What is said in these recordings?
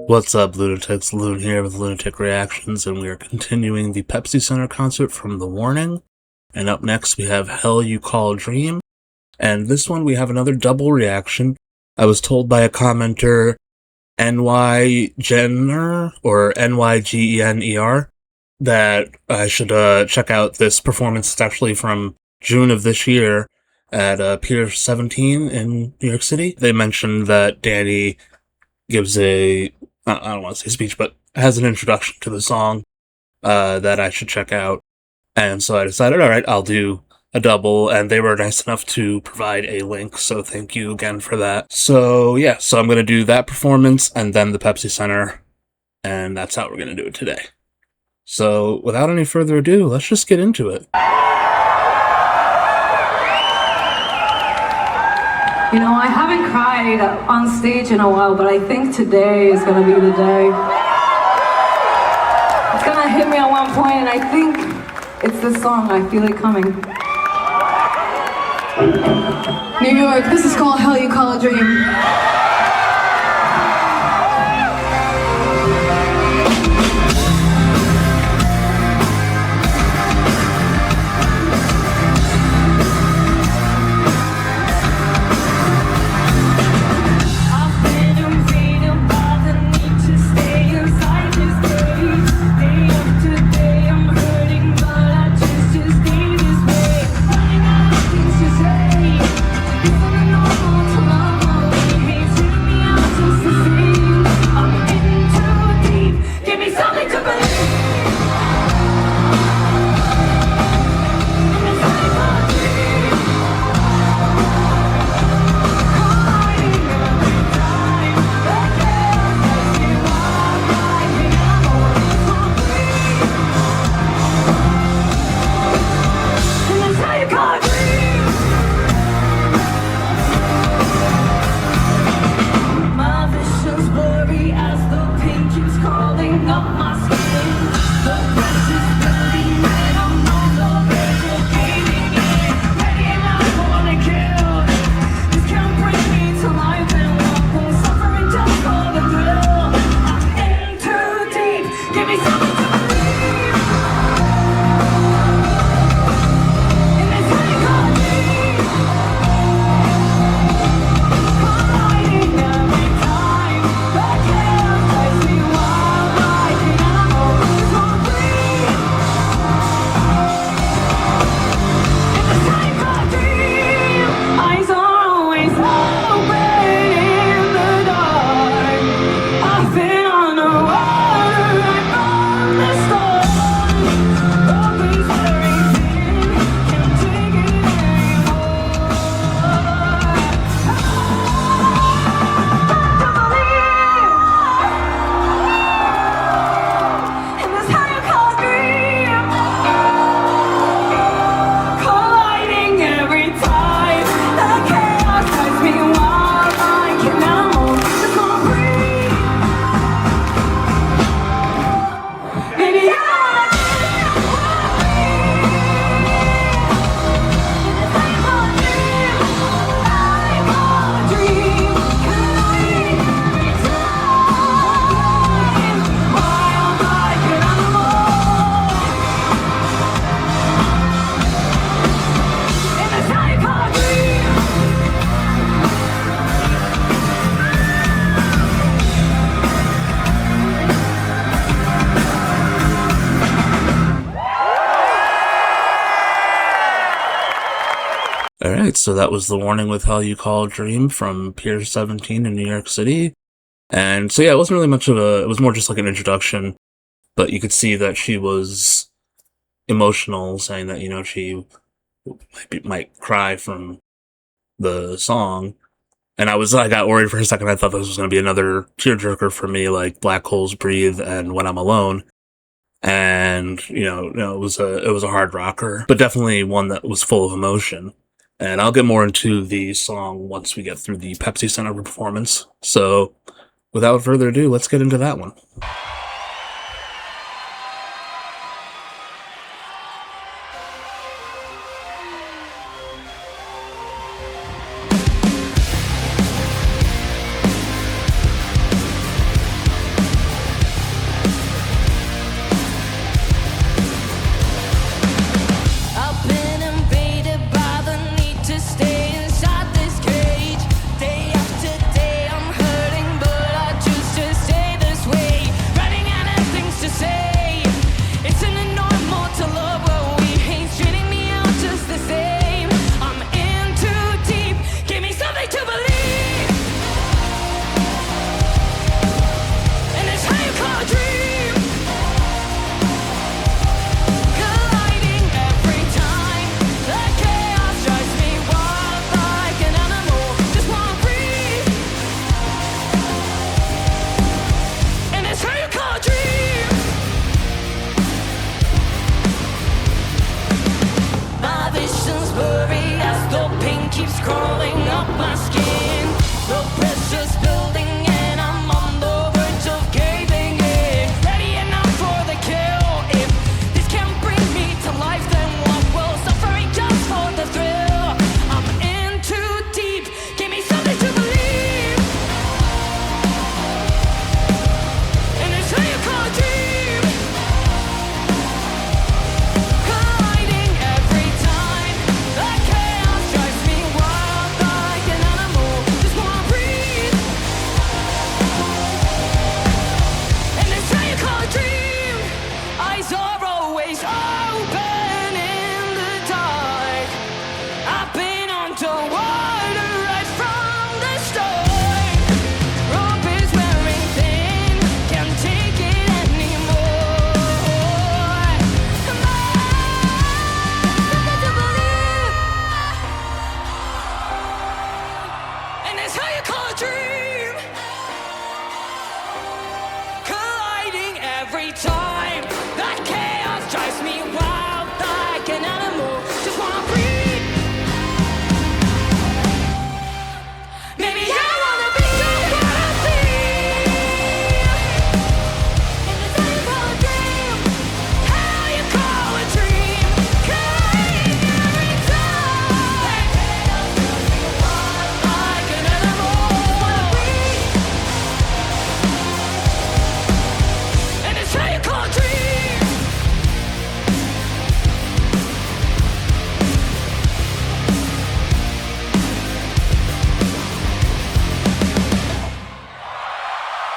What's up, lunatics? Loon here with Lunatic Reactions, and we are continuing the Pepsi Center concert from The Warning. And up next we have Hell You Call a Dream, and this one we have another double reaction. I was told by a commenter, NYGener, or NYGENER, that I should check out this performance. It's actually from June of this year at Pier 17 in New York City. They mentioned that Danny gives I don't want to say speech, but has an introduction to the song that I should check out. And so I decided, all right, I'll do a double, and they were nice enough to provide a link, so thank you again for that. So yeah, so I'm going to do that performance and then the Pepsi Center, and that's how we're going to do it today. So without any further ado, let's just get into it. You know, I haven't cried on stage in a while, but I think today is going to be the day. It's going to hit me at one point, and I think it's this song, I Feel It Coming. New York, this is called Hell You Call a Dream. Alright, so that was The Warning with Hell You Call a Dream from Pier 17 in New York City. And so yeah, it wasn't really much of it was more just like an introduction, but you could see that she was emotional, saying that, you know, she might cry from the song. And I got worried for a second. I thought this was going to be another tearjerker for me, like Black Holes Breathe and When I'm Alone. And, it was a hard rocker, but definitely one that was full of emotion. And I'll get more into the song once we get through the Pepsi Center performance. So, without further ado, let's get into that one.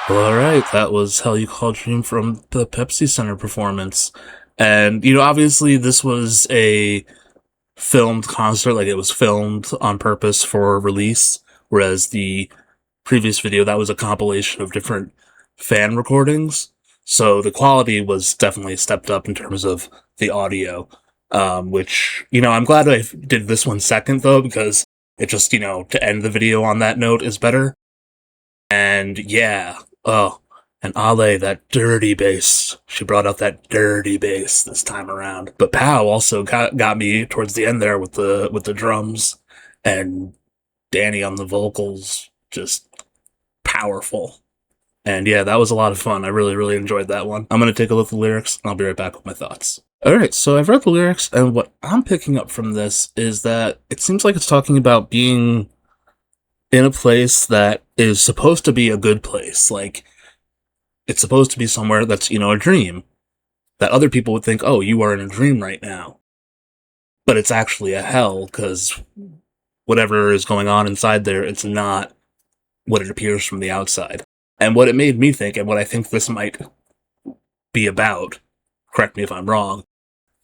Well, alright, that was Hell You Call Dream from the Pepsi Center performance. And, obviously this was a filmed concert, like it was filmed on purpose for release, whereas the previous video, that was a compilation of different fan recordings. So the quality was definitely stepped up in terms of the audio, which, I'm glad I did this one second, though, because it just, to end the video on that note is better. And yeah, oh, and Ale, that dirty bass. She brought out that dirty bass this time around. But Pow also got me towards the end there with the drums, and Danny on the vocals, just powerful. And yeah, that was a lot of fun. I really, really enjoyed that one. I'm gonna take a look at the lyrics, and I'll be right back with my thoughts. Alright, so I've read the lyrics, and what I'm picking up from this is that it seems like it's talking about being in a place that is supposed to be a good place. Like, it's supposed to be somewhere that's, a dream. That other people would think, oh, you are in a dream right now. But it's actually a hell, because whatever is going on inside there, it's not what it appears from the outside. And what it made me think, and what I think this might be about, correct me if I'm wrong,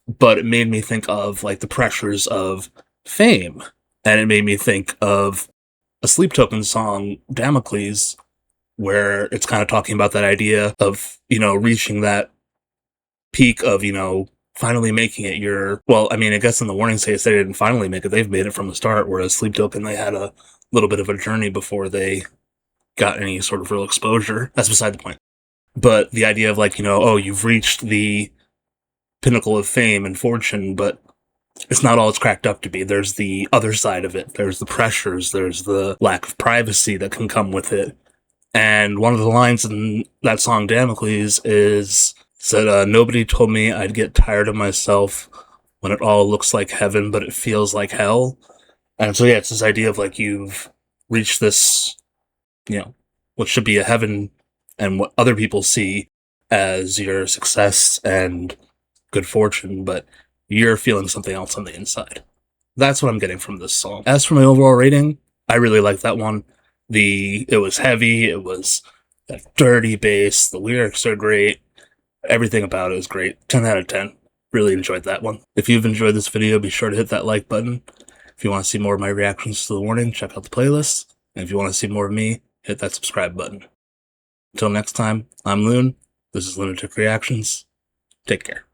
but it made me think of, like, the pressures of fame. And it made me think of a Sleep Token song, Damocles, where it's kind of talking about that idea of, reaching that peak of, finally making it. I guess in the warning states they didn't finally make it, they've made it from the start, whereas Sleep Token, they had a little bit of a journey before they got any sort of real exposure. That's beside the point. But the idea of, like, oh, you've reached the pinnacle of fame and fortune, but it's not all it's cracked up to be. There's the other side of it. There's the pressures. There's the lack of privacy that can come with it. And one of the lines in that song, Damocles, said, nobody told me I'd get tired of myself when it all looks like heaven, but it feels like hell. And so, yeah, it's this idea of, like, you've reached this, what should be a heaven, and what other people see as your success and good fortune, but you're feeling something else on the inside. That's what I'm getting from this song. As for my overall rating, I really like that one. It was heavy, it was that dirty bass, the lyrics are great, everything about it is great. 10 out of 10. Really enjoyed that one. If you've enjoyed this video, be sure to hit that like button. If you want to see more of my reactions to the warning, check out the playlist. And if you want to see more of me, hit that subscribe button. Until next time, I'm Loon. This is Lunatic Reactions. Take care.